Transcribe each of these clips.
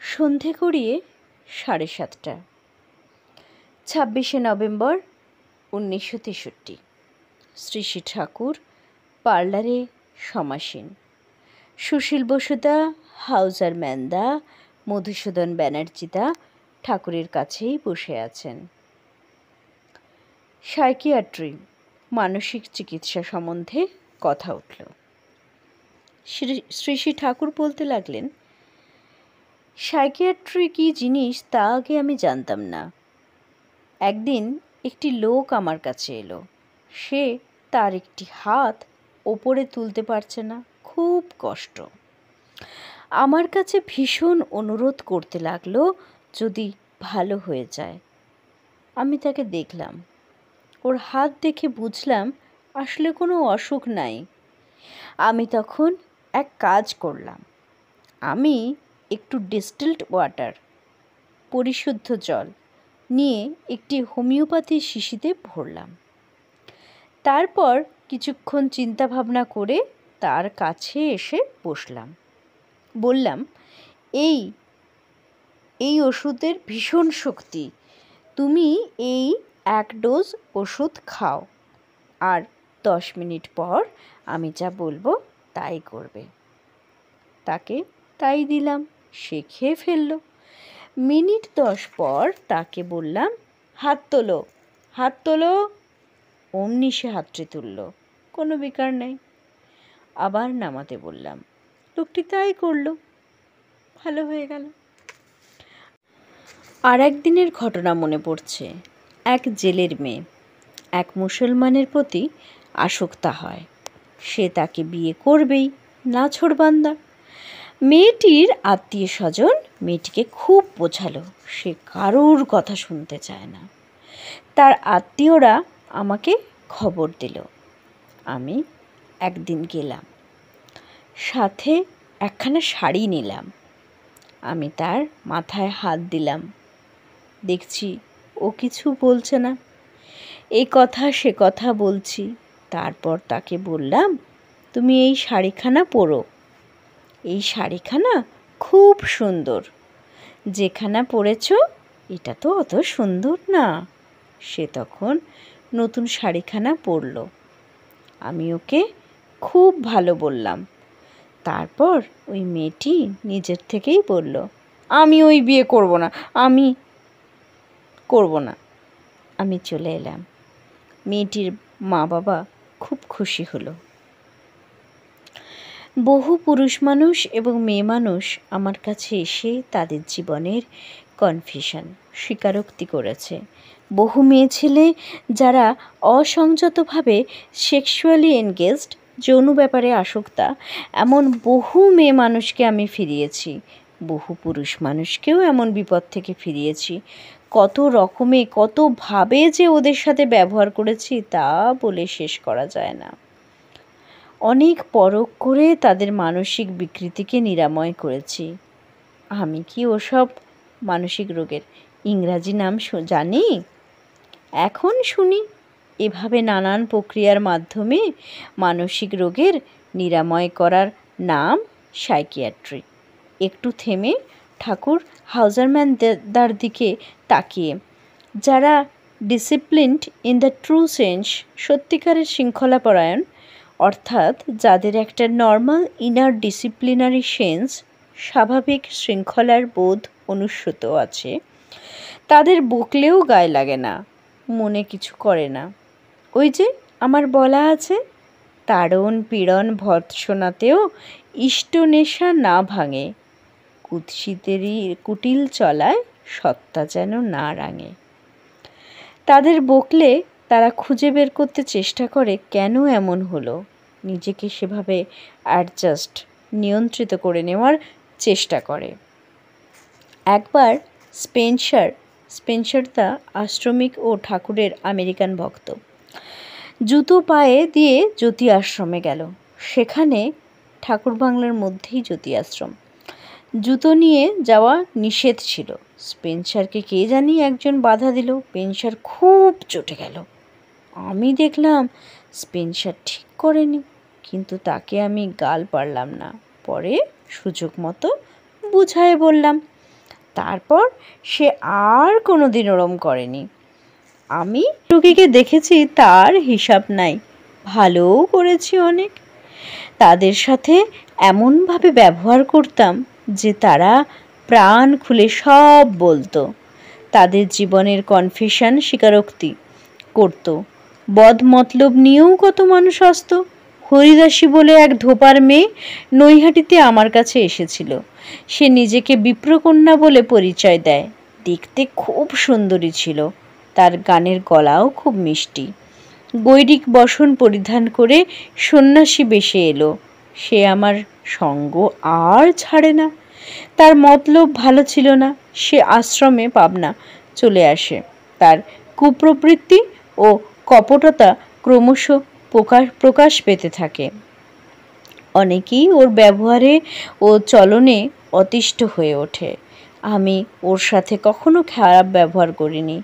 সন্ধে গড়িয়ে 7:30। 26শে নভেম্বর 1963। শ্রী শ্রী ঠাকুর পার্লারে সমাসীন। সুশীল বসুদা, হাউজার ম্যানদা, মধুসূদন ব্যানার্জিদা ঠাকুরের কাছেই বসে আছেন। সাইকিয়াট্রি, মানসিক চিকিৎসা সম্বন্ধে কথা উঠল। শ্রী শ্রী ঠাকুর বলতে লাগলেন, সাইকিয়াট্রি কী জিনিস তা আগে আমি জানতাম না। একদিন একটি লোক আমার কাছে এলো। সে তার একটি হাত ওপরে তুলতে পারছে না, খুব কষ্ট। আমার কাছে ভীষণ অনুরোধ করতে লাগলো যদি ভালো হয়ে যায়। আমি তাকে দেখলাম, ওর হাত দেখে বুঝলাম আসলে কোনো অসুখ নাই। আমি তখন এক কাজ করলাম। আমি একটু ডিস্টিলড ওয়াটার, পরিশুদ্ধ জল নিয়ে একটি হোমিওপ্যাথি শিশিতে ভরলাম। তারপর কিছুক্ষণ চিন্তা ভাবনা করে তার কাছে এসে বসলাম। বললাম, এই ওষুধের ভীষণ শক্তি, তুমি এই 1 ডোজ ওষুধ খাও, আর 10 মিনিট পর আমি যা বলবো তাই করবে। তাকে তাই দিলাম, সে খেয়ে ফেলল। মিনিট 10 পর তাকে বললাম, হাত তোলো, হাত তোলো। অমনি সে হাতটি তুলল, কোনো বিকার নেই। আবার নামাতে বললাম, লোকটি তাই করলো, ভালো হয়ে গেল। আর একদিনের ঘটনা মনে পড়ছে। এক জেলের মেয়ে এক মুসলমানের প্রতি আসক্তা হয়। সে তাকে বিয়ে করবেই, নাছোড়বান্দা। মেয়েটির আত্মীয় স্বজন মেয়েটিকে খুব বোঝালো, সে কারোর কথা শুনতে চায় না। তার আত্মীয়রা আমাকে খবর দিল। আমি একদিন গেলাম, সাথে একখানা শাড়ি নিলাম। আমি তার মাথায় হাত দিলাম। দেখছি ও কিছু বলছে না। এই কথা সে কথা বলছি। তারপর তাকে বললাম, তুমি এই শাড়িখানা পরো, এই শাড়িখানা খুব সুন্দর। যেখানা পরেছ এটা তো অত সুন্দর না। সে তখন নতুন শাড়িখানা পরল। আমি ওকে খুব ভালো বললাম। তারপর ওই মেয়েটি নিজের থেকেই বলল, আমি ওই বিয়ে করব না, আমি করব না। আমি চলে এলাম। মেয়েটির মা বাবা খুব খুশি হলো। বহু পুরুষ মানুষ এবং মেয়ে মানুষ আমার কাছে এসে তাদের জীবনের কনফিউশন স্বীকারোক্তি করেছে। বহু মেয়ে ছেলে যারা অসংযতভাবে সেক্সুয়ালি এনগেজড, যৌন ব্যাপারে আসক্তা, এমন বহু মেয়ে মানুষকে আমি ফিরিয়েছি। বহু পুরুষ মানুষকেও এমন বিপদ থেকে ফিরিয়েছি। কত রকমে কতভাবে যে ওদের সাথে ব্যবহার করেছি তা বলে শেষ করা যায় না। অনেক পরখ করে তাদের মানসিক বিকৃতিকে নিরাময় করেছি। আমি কি ওসব মানসিক রোগের ইংরাজি নাম জানি? এখন শুনি এভাবে নানান প্রক্রিয়ার মাধ্যমে মানসিক রোগের নিরাময় করার নাম সাইকিয়াট্রি। একটু থেমে ঠাকুর হাউজারম্যানদার দিকে তাকিয়ে, যারা disciplined in the true sense, সত্যিকারের শৃঙ্খলাপরায়ণ, অর্থাৎ যাদের একটা নর্মাল ইনার ডিসিপ্লিনারি সেন্স, স্বাভাবিক শৃঙ্খলার বোধ অনুস্যূত আছে, তাদের বকলেও গায়ে লাগে না, মনে কিছু করে না। ওই যে আমার বলা আছে, তাড়ন পীড়ন ভর্ৎসনাতেও ইষ্টনেশা না ভাঙে, কুৎসিতেরই কুটিল চলায় সত্তা যেন না রাঙে। তাদের বকলে তারা খুঁজে বের করতে চেষ্টা করে কেন এমন হলো, নিজেকে সেভাবে অ্যাডজাস্ট, নিয়ন্ত্রিত করে নেওয়ার চেষ্টা করে। একবার স্পেন্সার দা আশ্রমিক ও ঠাকুরের আমেরিকান ভক্ত, জুতো পায়ে দিয়ে জ্যোতি আশ্রমে গেল। সেখানে ঠাকুর বাংলার মধ্যেই জ্যোতি আশ্রম। জুতো নিয়ে যাওয়া নিষেধ ছিল। স্পেন্সারকে কে জানি একজন বাধা দিল। স্পেন্সার খুব চটে গেল। আমি দেখলাম স্পেন্সার ঠিক করেনি, কিন্তু তাকে আমি গাল পারলাম না। পরে সুযোগ মতো বুঝায়ে বললাম, তারপর সে আর কোনোদিন ওরম করেনি। আমি রোগীকে দেখেছি, তার হিসাব নাই, ভালোও করেছি অনেক। তাদের সাথে এমনভাবে ব্যবহার করতাম যে তারা প্রাণ খুলে সব বলতো, তাদের জীবনের কনফেশন, স্বীকারোক্তি করত। বদমতলব নিয়েও কত মানুষ আসতো। হরিদাসী বলে এক ধোপার মেয়ে নৈহাটিতে আমার কাছে এসেছিল। সে নিজেকে বিপ্রকন্যা বলে পরিচয় দেয়। দেখতে খুব সুন্দরী ছিল, তার গানের গলাও খুব মিষ্টি। গৈরিক বসন পরিধান করে সন্ন্যাসী বেশে এলো। সে আমার সঙ্গ আর ছাড়ে না। তার মতলব ভালো ছিল না। সে আশ্রমে পাবনা চলে আসে। তার কুপ্রবৃত্তি ও কপটতা ক্রমশ প্রকাশ পেতে থাকে। অনেকেই ওর ব্যবহারে ও চলনে অতিষ্ঠ হয়ে ওঠে। আমি ওর সাথে কখনো খারাপ ব্যবহার করিনি।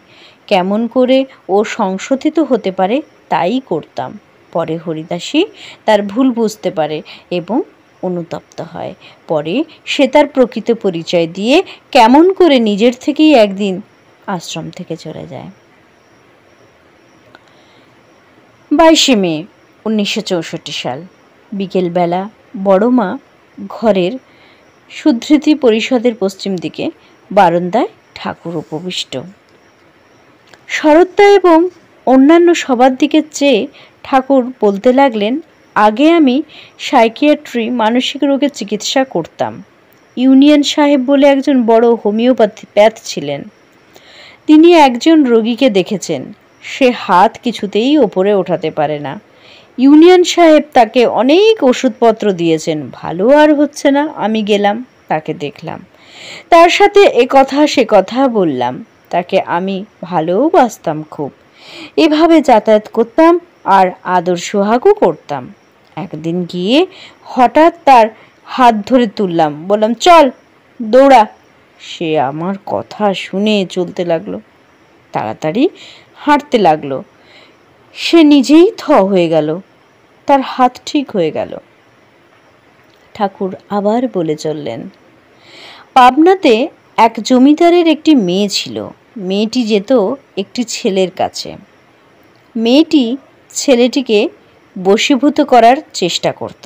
কেমন করে ও সংশোধিত হতে পারে তাই করতাম। পরে হরিদাসী তার ভুল বুঝতে পারে এবং অনুতপ্ত হয়। পরে সে তার প্রকৃত পরিচয় দিয়ে কেমন করে নিজের থেকেই একদিন আশ্রম থেকে চলে যায়। 22শে মে 1964 সাল বিকেলবেলা বড়মা ঘরের সুধৃতি পরিষদের পশ্চিম দিকে বারান্দায় ঠাকুর উপবিষ্ট। শরৎদা এবং অন্যান্য সবার দিকে চেয়ে ঠাকুর বলতে লাগলেন, আগে আমি সাইকিয়াট্রি, মানসিক রোগের চিকিৎসা করতাম। ইউনিয়ন সাহেব বলে একজন বড় হোমিওপ্যাথ ছিলেন। তিনি একজন রোগীকে দেখেছেন। সে হাত কিছুতেই ওপরে ওঠাতে পারে না। ইউনিয়ন সাহেব তাকে অনেক ওষুধপত্র দিয়েছেন, ভালো আর হচ্ছে না। আমি গেলাম, তাকে দেখলাম, তার সাথে এ কথা সে কথা বললাম। তাকে আমি ভালোবাসতাম খুব। এভাবে যাতায়াত করতাম আর আদর সোহাগও করতাম। একদিন গিয়ে হঠাৎ তার হাত ধরে তুললাম, বললাম, চল দৌড়া। সে আমার কথা শুনে চলতে লাগলো, তাড়াতাড়ি হাঁটতে লাগলো। সে নিজেই থ হয়ে গেল, তার হাত ঠিক হয়ে গেল। ঠাকুর আবার বলে চললেন, পাবনাতে এক জমিদারের একটি মেয়ে ছিল। মেয়েটি যেত একটি ছেলের কাছে। মেয়েটি ছেলেটিকে বশীভূত করার চেষ্টা করত।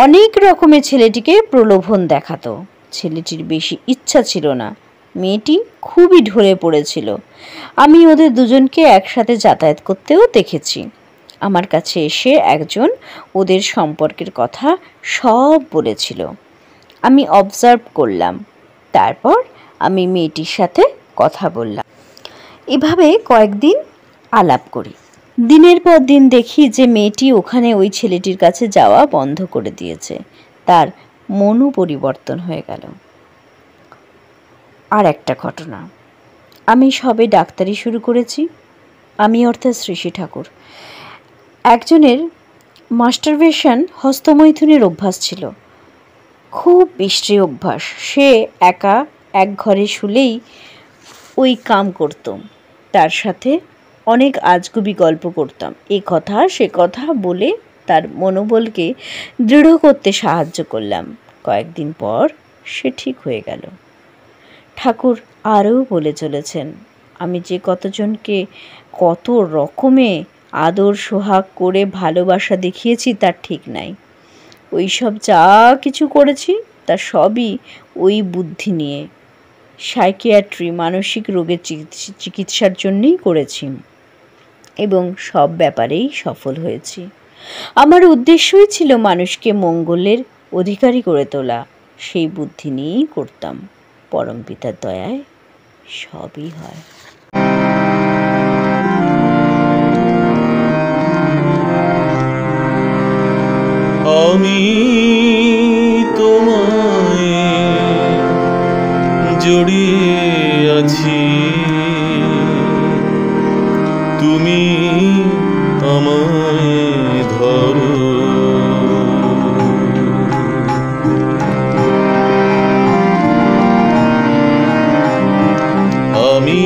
অনেক রকমের ছেলেটিকে প্রলোভন দেখাতো। ছেলেটির বেশি ইচ্ছা ছিল না। মেয়েটি খুবই ঢলে পড়েছিল। আমি ওদের দুজনকে একসাথে যাতায়াত করতেও দেখেছি। আমার কাছে এসে একজন ওদের সম্পর্কের কথা সব বলেছিল। আমি অবজার্ভ করলাম। তারপর আমি মেয়েটির সাথে কথা বললাম। এভাবে কয়েকদিন আলাপ করি। দিনের পর দিন দেখি যে মেয়েটি ওখানে ওই ছেলেটির কাছে যাওয়া বন্ধ করে দিয়েছে। তার মনও পরিবর্তন হয়ে গেল। আর একটা ঘটনা, আমি সবে ডাক্তারি শুরু করেছি। আমি অর্থাৎ শ্রী ঠাকুর। একজনের মাস্টারবেশন, হস্তমৈথুনের অভ্যাস ছিল, খুব বিশ্রী অভ্যাস। সে একা এক ঘরে শুলেই ওই কাম করত। তার সাথে অনেক আজগুবি গল্প করতাম। এ কথা সে কথা বলে তার মনোবলকে দৃঢ় করতে সাহায্য করলাম। কয়েকদিন পর সে ঠিক হয়ে গেল। ঠাকুর আরও বলে চলেছেন, আমি যে কতজনকে কত রকমে আদর সোহাগ করে ভালোবাসা দেখিয়েছি তার ঠিক নাই। ওই সব যা কিছু করেছি তা সবই ওই বুদ্ধি নিয়ে, সাইকিয়াট্রি, মানসিক রোগের চিকিৎসার জন্যই করেছি এবং সব ব্যাপারেই সফল হয়েছি। আমার উদ্দেশ্যই ছিল মানুষকে মঙ্গলের অধিকারী করে তোলা। সেই বুদ্ধি নিয়েই করতাম। পরম পিতার দয়ায় সবই হয়। আমি তোমায় জড়িয়ে আছি, তুমি আমায় ধরো। আমি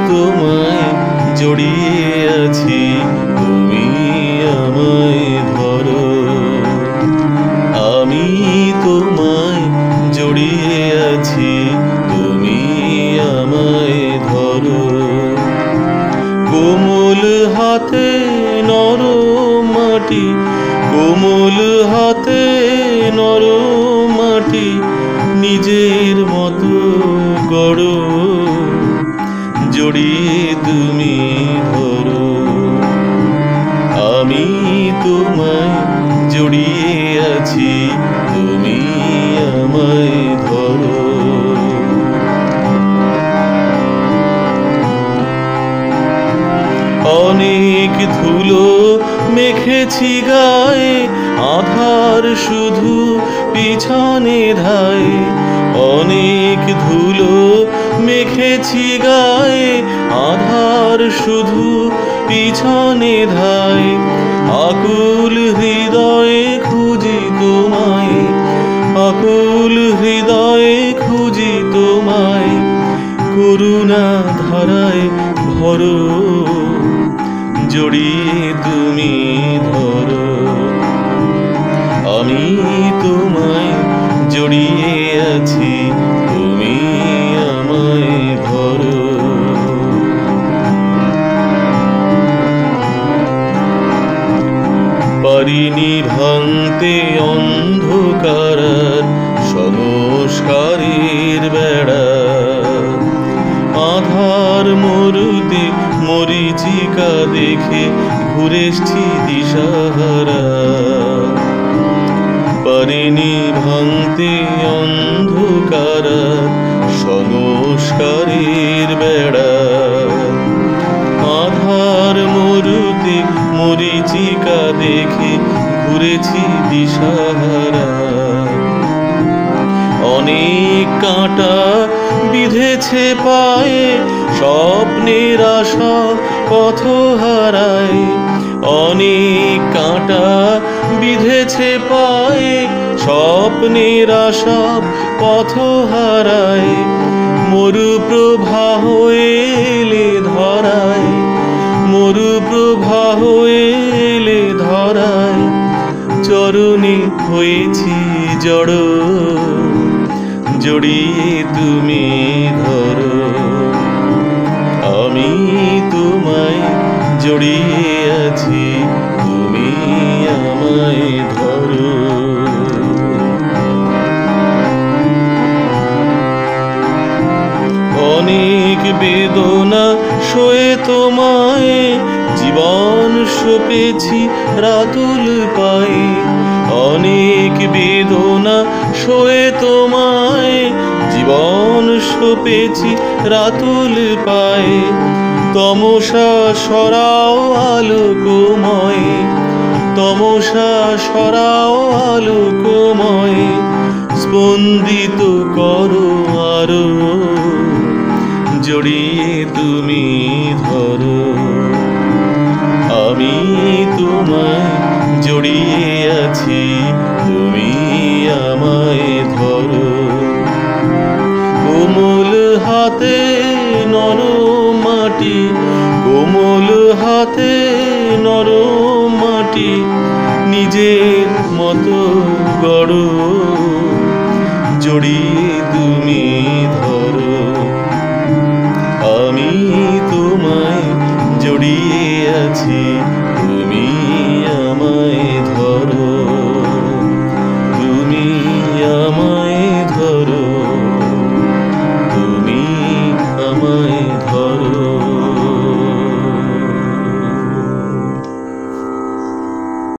তোমায় জড়িয়ে আছি, তুমি আমায় ধরো। আমি তোমায় জড়িয়ে আছি, তুমি নিজের মতো গড়ো, জড়িয়ে তুমি ধরো। আমি তোমায় জড়িয়ে আছি, তুমি আমায় ধরো। অনেক ধুলো মেখেছি গায়ে, আধার শুধু পিছনে ধায়। অনেক ধুলো মেখেছি গায়ে, আধার শুধু পিছনে ধায়। আকুল হৃদয়ে খুঁজি তোমায়, আকুল হৃদয়ে খুঁজি তোমায়। করুণা ধারায় ভরো, জড়িয়ে তুমি ধরো। আমি তোমায় জড়িয়ে আছি, তুমি আমায় ধরো। পারিনি ভাঙতে অন্ধকার সংস্কারের বেড়া। আধার মরুতে মরিচিকা দেখে ঘুরেছি দিশাহারা। পারিনি ভাঙতে অন্ধকার সংস্কারের বেড়া। আধার মরুতে মরিচিকা দেখে ঘুরেছি দিশাহারা। অনেক কাঁটা বিঁধেছে পায়ে, স্বপ্নের আশা পথ হারায়। অনেক কাঁটা বিঁধেছে পায়ে, স্বপ্নের আশা পথ হারায়। মরুপ্রভা হয়ে এলে ধরায়, মরুপ্রভা হয়ে এলে ধরায়। চরণে হয়েছি জড়, জড়িয়ে তুমি ধরো। আমি তোমায় জড়িয়ে আছি, তুমি আমায় ধরো। অনেক বেদনা সয়ে তোমায়, জীবন সপেছি রাতুল পায়ে। অনেক বেদনা সয়ে তোমায়, জীবন সপেছি রাতুল পায়ে। তমসা সরাও আলোকময়, তমসা সরাও আলোকময়। স্পন্দিত করো